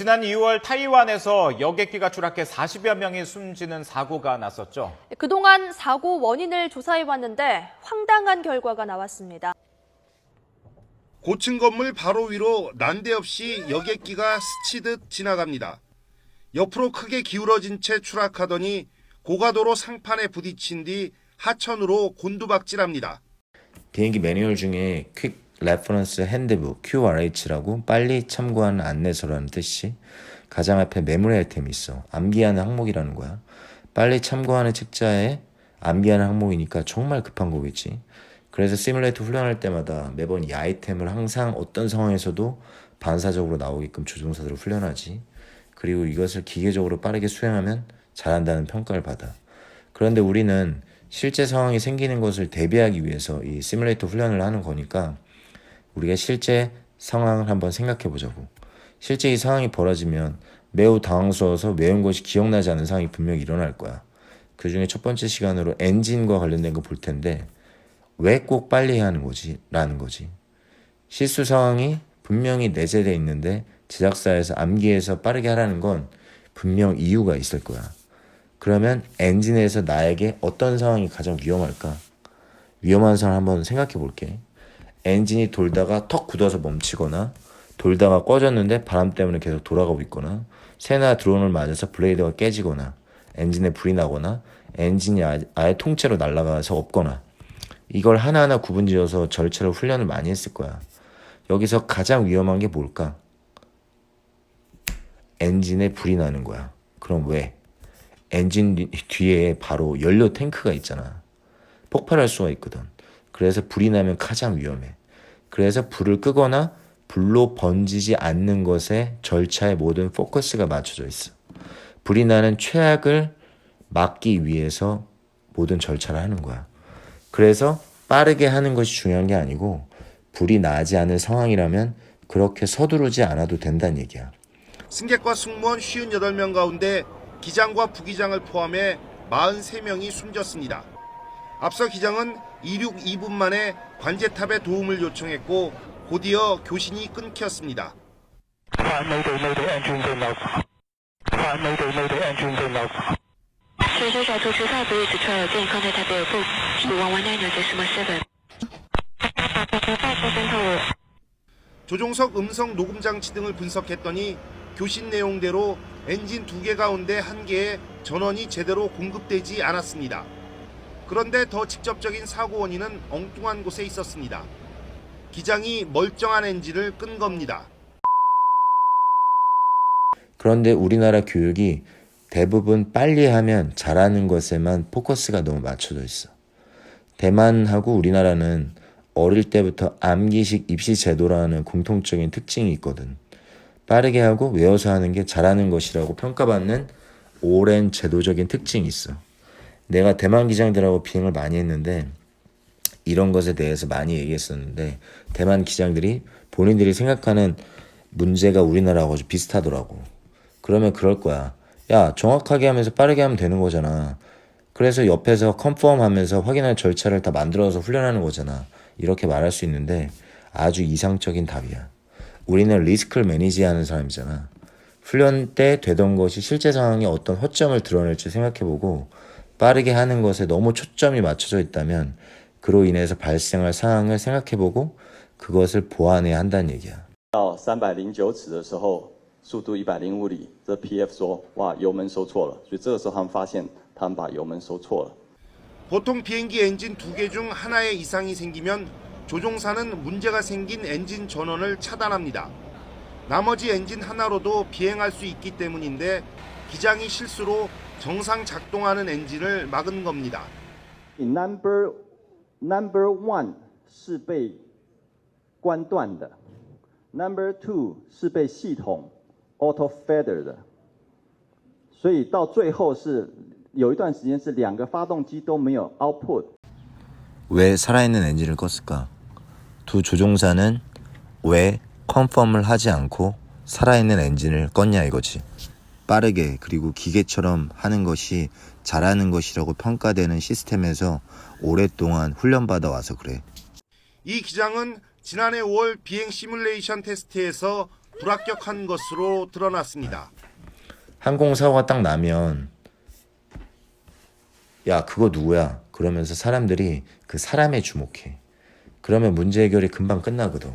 지난 2월 타이완에서 여객기가 추락해 40여 명이 숨지는 사고가 났었죠. 그동안 사고 원인을 조사해왔는데 황당한 결과가 나왔습니다. 고층 건물 바로 위로 난데없이 여객기가 스치듯 지나갑니다. 옆으로 크게 기울어진 채 추락하더니 고가도로 상판에 부딪힌 뒤 하천으로 곤두박질합니다. 비행기 매뉴얼 중에 퀵 레퍼런스 핸드북 QRH라고 빨리 참고하는 안내서라는 뜻이 가장 앞에 메모리 아이템이 있어. 암기하는 항목이라는 거야. 빨리 참고하는 책자에 암기하는 항목이니까 정말 급한 거겠지. 그래서 시뮬레이터 훈련할 때마다 매번 이 아이템을 항상 어떤 상황에서도 반사적으로 나오게끔 조종사들을 훈련하지. 그리고 이것을 기계적으로 빠르게 수행하면 잘한다는 평가를 받아. 그런데 우리는 실제 상황이 생기는 것을 대비하기 위해서 이 시뮬레이터 훈련을 하는 거니까 우리가 실제 상황을 한번 생각해 보자고. 실제 이 상황이 벌어지면 매우 당황스러워서 외운 것이 기억나지 않는 상황이 분명히 일어날 거야. 그 중에 첫 번째 시간으로 엔진과 관련된 거 볼 텐데 왜 꼭 빨리 해야 하는 거지? 라는 거지. 실수 상황이 분명히 내재되어 있는데 제작사에서 암기해서 빠르게 하라는 건 분명 이유가 있을 거야. 그러면 엔진에서 나에게 어떤 상황이 가장 위험할까? 위험한 상황을 한번 생각해 볼게. 엔진이 돌다가 턱 굳어서 멈추거나 돌다가 꺼졌는데 바람 때문에 계속 돌아가고 있거나 새나 드론을 맞아서 블레이드가 깨지거나 엔진에 불이 나거나 엔진이 아예 통째로 날아가서 없거나 이걸 하나하나 구분지어서 절차로 훈련을 많이 했을 거야. 여기서 가장 위험한 게 뭘까? 엔진에 불이 나는 거야. 그럼 왜? 엔진 뒤에 바로 연료 탱크가 있잖아. 폭발할 수가 있거든. 그래서 불이 나면 가장 위험해. 그래서 불을 끄거나 불로 번지지 않는 것에 절차의 모든 포커스가 맞춰져 있어. 불이 나는 최악을 막기 위해서 모든 절차를 하는 거야. 그래서 빠르게 하는 것이 중요한 게 아니고 불이 나지 않은 상황이라면 그렇게 서두르지 않아도 된다는 얘기야. 승객과 승무원 58명 가운데 기장과 부기장을 포함해 43명이 숨졌습니다. 앞서 기장은 이륙 2분 만에 관제탑의 도움을 요청했고 곧이어 교신이 끊겼습니다. 조종석 음성 녹음 장치 등을 분석했더니 교신 내용대로 엔진 2개 가운데 1개에 전원이 제대로 공급되지 않았습니다. 그런데 더 직접적인 사고 원인은 엉뚱한 곳에 있었습니다. 기장이 멀쩡한 엔진을 끈 겁니다. 그런데 우리나라 교육이 대부분 빨리 하면 잘하는 것에만 포커스가 너무 맞춰져 있어. 대만하고 우리나라는 어릴 때부터 암기식 입시 제도라는 공통적인 특징이 있거든. 빠르게 하고 외워서 하는 게 잘하는 것이라고 평가받는 오랜 제도적인 특징이 있어. 내가 대만 기장들하고 비행을 많이 했는데 이런 것에 대해서 많이 얘기했었는데 대만 기장들이 본인들이 생각하는 문제가 우리나라하고 좀 비슷하더라고. 그러면 그럴 거야. 야, 정확하게 하면서 빠르게 하면 되는 거잖아. 그래서 옆에서 컨펌 하면서 확인할 절차를 다 만들어서 훈련하는 거잖아. 이렇게 말할 수 있는데 아주 이상적인 답이야. 우리는 리스크를 매니지하는 사람이잖아. 훈련 때 되던 것이 실제 상황에 어떤 허점을 드러낼지 생각해보고 빠르게 하는 것에 너무 초점이 맞춰져 있다면 그로 인해서 발생할 상황을 생각해보고 그것을 보완해야 한다는 얘기야. 到309尺的时候，速度105里，这 PF 说，哇，油门收错了，所以这个时候他们发现他们把油门收错了。 보통 비행기 엔진 2개 중 하나에 이상이 생기면 조종사는 문제가 생긴 엔진 전원을 차단합니다. 나머지 엔진 하나로도 비행할 수 있기 때문인데 기장이 실수로 정상 작동하는 엔진을 막은 겁니다. Number one 是被关断的 ，Number two 是被系统 auto feather 的，所以到最后是有一段时间是2个发动机都没有 output。 왜 살아있는 엔진을 껐을까? 두 조종사는 왜 컨펌을 하지 않고 살아있는 엔진을 껐냐 이거지. 빠르게 그리고 기계처럼 하는 것이 잘하는 것이라고 평가되는 시스템에서 오랫동안 훈련받아 와서 그래. 이 기장은 지난해 5월 비행 시뮬레이션 테스트에서 불합격한 것으로 드러났습니다. 항공사고가 딱 나면 야 그거 누구야? 그러면서 사람들이 그 사람에 주목해. 그러면 문제 해결이 금방 끝나거든.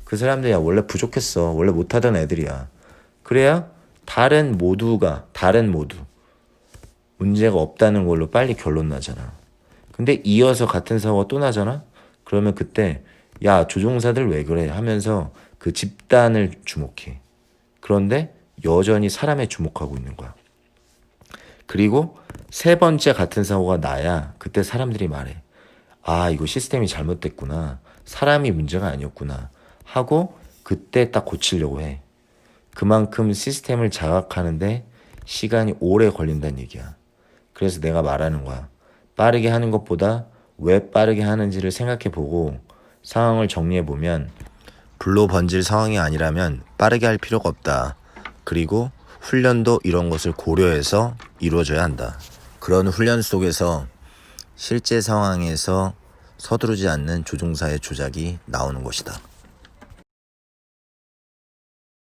그 사람들이 야 원래 부족했어. 원래 못하던 애들이야. 그래야 다른 모두 문제가 없다는 걸로 빨리 결론 나잖아. 근데 이어서 같은 사고가 또 나잖아? 그러면 그때 야 조종사들 왜 그래? 하면서 그 집단을 주목해. 그런데 여전히 사람에 주목하고 있는 거야. 그리고 세 번째 같은 사고가 나야 그때 사람들이 말해. 아 이거 시스템이 잘못됐구나. 사람이 문제가 아니었구나. 하고 그때 딱 고치려고 해. 그만큼 시스템을 자각하는데 시간이 오래 걸린다는 얘기야. 그래서 내가 말하는 거야. 빠르게 하는 것보다 왜 빠르게 하는지를 생각해보고 상황을 정리해보면 불로 번질 상황이 아니라면 빠르게 할 필요가 없다. 그리고 훈련도 이런 것을 고려해서 이루어져야 한다. 그런 훈련 속에서 실제 상황에서 서두르지 않는 조종사의 조작이 나오는 것이다.